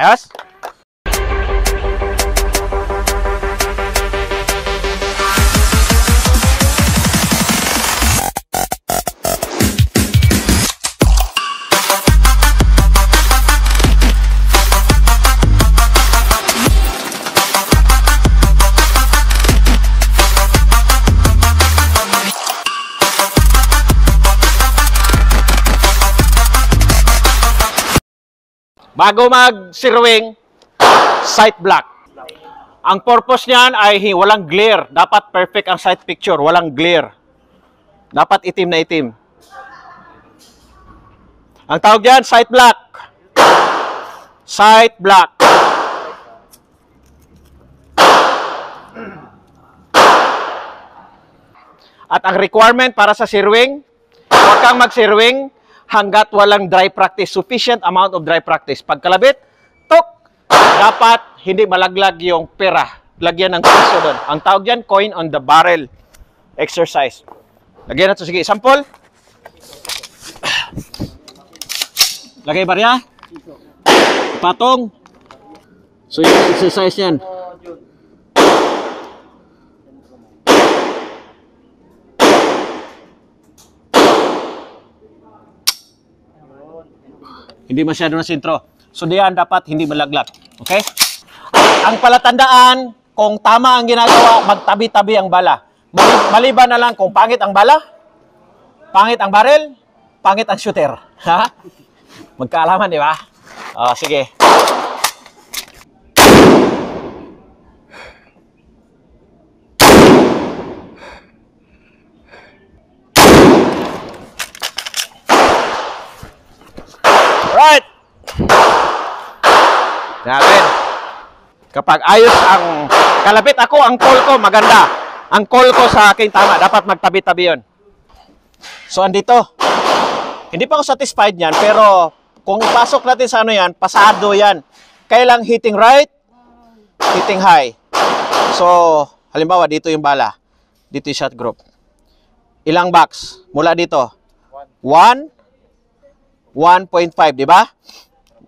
Ayos? Bago mag-sirwing, sight block. Ang purpose niyan ay walang glare. Dapat perfect ang sight picture. Walang glare. Dapat itim na itim. Ang tawag diyan, sight block. Sight block. At ang requirement para sa sirwing, huwag kang mag-sirwing hanggat walang dry practice, sufficient amount of dry practice. Pagkalabit, tok, dapat hindi malaglag yung pera. Lagyan ng piso doon. Ang tawag dyan, coin on the barrel exercise. Lagyan natin, sige, sample. Lagay barya. Patong. So, yung exercise yan. Hindi masyado na sentro. So, diyan dapat hindi malaglag. Okay? Ang palatandaan, kung tama ang ginagawa, magtabi-tabi ang bala. Maliban na lang kung pangit ang bala, pangit ang barrel, pangit ang shooter. Ha? Magkaalaman, di ba? Sige. Right. Natin. Kapag ayos ang kalapit ako, ang call ko maganda. Ang call ko sa akin tama. Dapat magtabi-tabi yun. So, andito. Hindi pa ako satisfied yan, pero kung ipasok natin sa ano yan, pasado yan. Kailang hitting right, hitting high. So, halimbawa, dito yung bala. Dito yung shot group. Ilang box? Mula dito. 1. 1.5, di ba?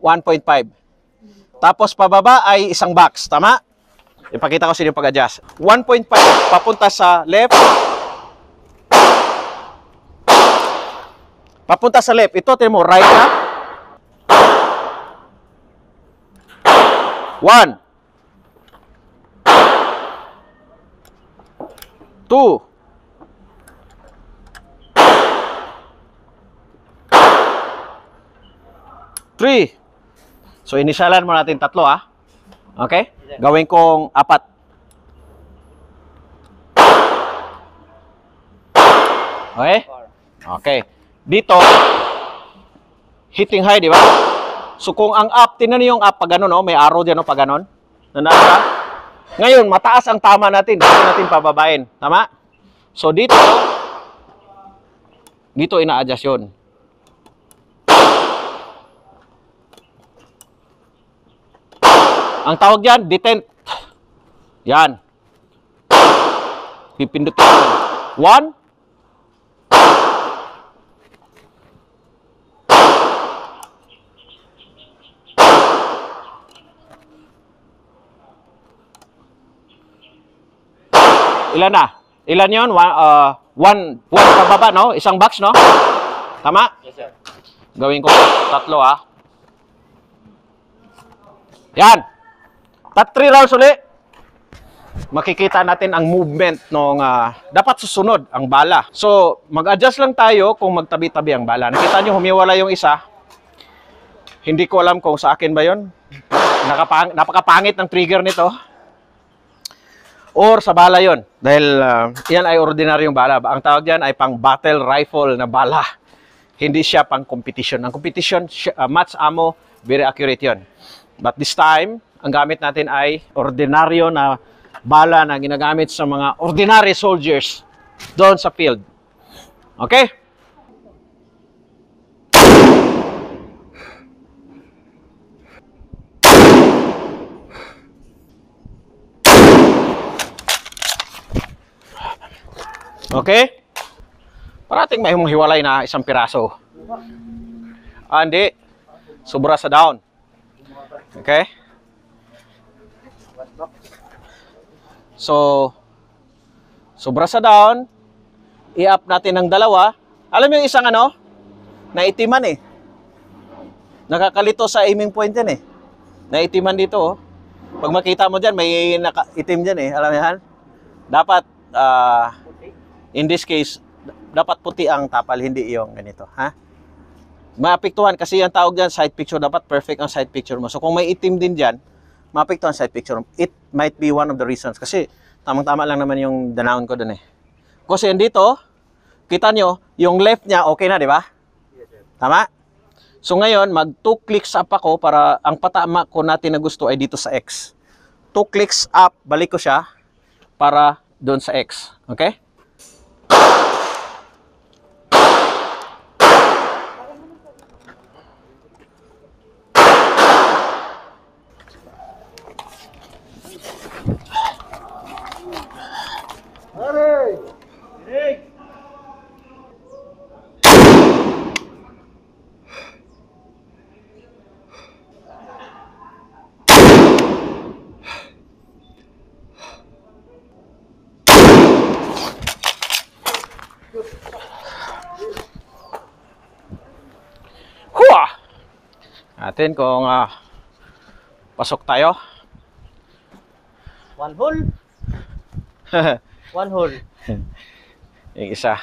1.5. Tapos pababa ay isang box, tama? Ipakita ko sa inyo pag-adjust. 1.5 papunta sa left. Papunta sa left. Ito, tingnan mo, right na. 1. 2. 3. So, inisyalan mo natin 3, ha? Okay? Gawin kong 4. Okay? Okay. Dito, hitting high, di ba? So, kung ang up, tinan niyo yung up, pag gano'n, no? May arrow dyan, no? Pag gano'n. Nanasa. Ngayon, mataas ang tama natin. Dito natin pababain. Tama? So, dito ina-adjust yun. Ang tawag dyan, detent. Yan. Pipindutin. 1. Ilan na? Ilan yun? 1 pababa, no? Isang box, no? Tama? Yes, sir. Gawin ko 3, ha? Yan. 3 rounds ulit. Makikita natin ang movement ng dapat susunod ang bala. So, mag-adjust lang tayo kung magtabi-tabi ang bala. Nakita nyo, humiwala yung isa. Hindi ko alam kung sa akin ba yun. Napakapangit ng trigger nito. Or sa bala yun. Dahil yan ay ordinaryong bala. Ang tawag yan ay pang battle rifle na bala. Hindi siya pang competition. Ang competition, match ammo, very accurate yun. But this time, ang gamit natin ay ordinaryo na bala na ginagamit sa mga ordinary soldiers doon sa field. Okay? Okay? Parating may hiwalay na isang piraso. Hindi. Sobra sa down. Okay? So, sobra sa down, i-up natin ng dalawa. Alam mo yung isang ano, naitiman eh. Nakakalito sa aiming point yan eh. Naitiman dito oh. Pag makita mo dyan, may itim dyan eh. Alam mo yan? Dapat, in this case, dapat puti ang tapal, hindi yung ganito. Ha? Maapektuhan kasi yung tawag dyan, side picture, dapat perfect ang side picture mo. So kung may itim din dyan, maapektuhan side picture mo. It might be one of the reasons. Kasi tamang-tama lang naman yung danawon ko dun eh. Kasi yan dito, kita nyo, yung left niya, okay na, di ba? Tama? So ngayon, mag 2 clicks up ako para ang patama ko natin na gusto ay dito sa X. 2 clicks up, balik ko siya para doon sa X. Okay? Huwa! Natin kung pasok tayo. 1 hole. 1 hole. Yung isa.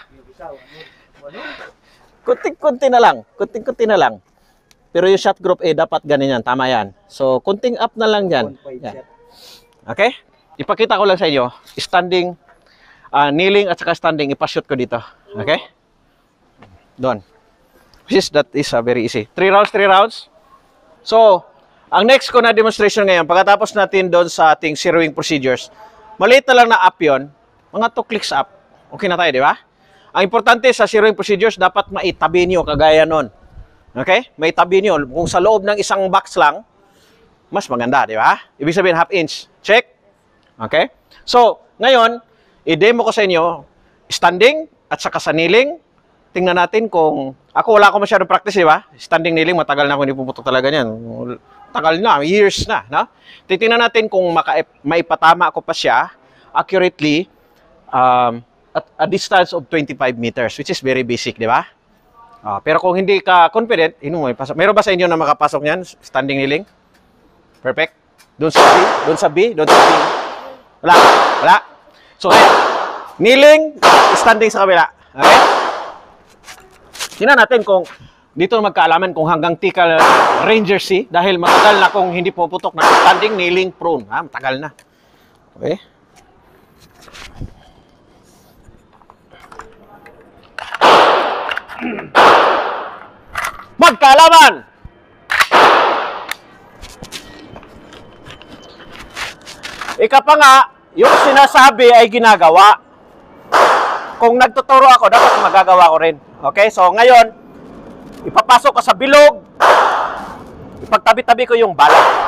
Kunting-kunti na lang. Kunting-kunti na lang. Pero yung shot group A, dapat ganyan yan. Tama yan. So, kunting up na lang dyan. Yan. Okay? Ipakita ko lang sa inyo. Standing, kneeling at saka standing. Ipashoot ko dito. Okay? Doon. That is very easy. 3 rounds, 3 rounds. So, ang next ko na demonstration ngayon, pagkatapos natin doon sa ating zeroing procedures, maliit na lang na up yun, mga 2 clicks up. Okay na tayo, di ba? Ang importante sa zeroing procedures, dapat maitabi nyo kagaya nun. Okay? Maitabi nyo. Kung sa loob ng isang box lang, mas maganda, di ba? Ibig sabihin, half inch. Check? Okay? So, ngayon, i-demo ko sa inyo, standing at saka sa kneeling. Tingnan natin kung, ako wala ko masyadong practice, di ba? Standing kneeling, matagal na ako hindi puputok talaga niyan. Tagal na, years na, no? Titingnan natin kung maipatama ko pa siya accurately at a distance of 25 meters, which is very basic, di ba? Pero kung hindi ka confident, meron ba sa inyo na makapasok niyan, standing kneeling? Perfect. Doon sa B, doon sa B, doon sa B. Wala, wala. So, kneeling, standing sa kabila. Okay? Tingnan natin kung dito magkaalaman kung hanggang tikal Ranger C dahil matagal na kung hindi puputok na standing, kneeling, prone. Matagal na. Okay? Magkaalaman! Ika pa nga, yung sinasabi ay ginagawa. Kung nagtuturo ako, dapat magagawa ko rin. Okay? So, ngayon, ipapasok ko sa bilog. Ipagtabi-tabi ko yung bala.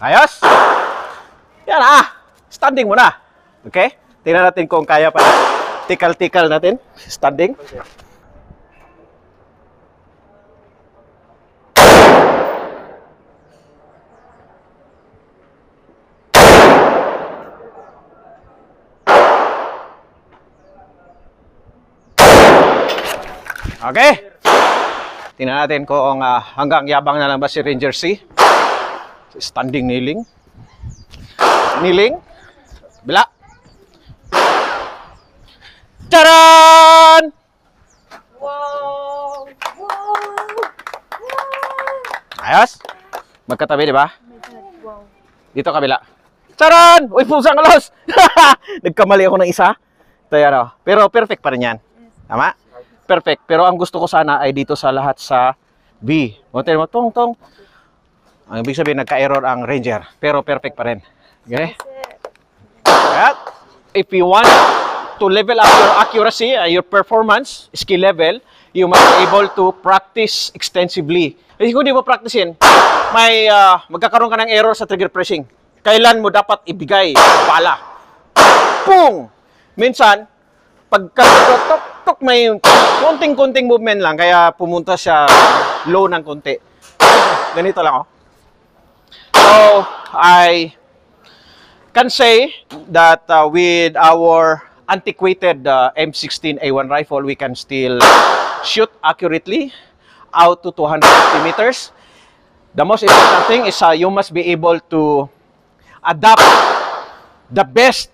Ayos? Yan standing muna. Okay? Tingnan natin kung kaya pa. Tikal-tikal natin. Standing. Okay? Tingnan natin kung hanggang yabang na lang ba si Ranger C. Standing kneeling. Kneeling. Bila. Taran! Wow! Wow! Ayos? Magkatabi, di ba? Wow. Dito kabila. Taran! Uy, pusang alos! Nagkamali ako ng isa. Ito yan, pero perfect pa rin yan. Tama? Perfect. Pero ang gusto ko sana ay dito sa lahat sa B. Hotel mo, tong. Ang ibig sabihin, nagka-error ang Ranger. Pero perfect pa rin. Okay? At if you want to level up your accuracy, your performance, skill level, you must be able to practice extensively. Kasi kung di mo practicein, may magkakaroon ka ng error sa trigger pressing. Kailan mo dapat ibigay bala? Pung! Minsan, pagka tok may konting-konting movement lang, kaya pumunta siya low ng konti. Ganito lang, oh. So, I can say that with our antiquated M16A1 rifle, we can still shoot accurately out to 250 meters. The most important thing is you must be able to adapt the best,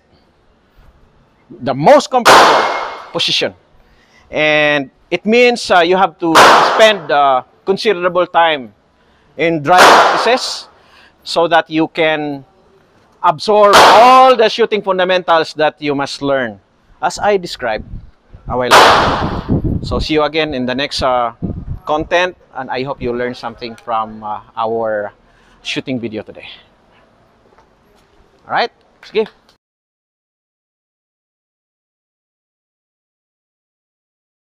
the most comfortable position. And it means you have to spend considerable time in dry practices so that you can absorb all the shooting fundamentals that you must learn, as I described a while ago. So see you again in the next content, and I hope you learned something from our shooting video today. All right, sige.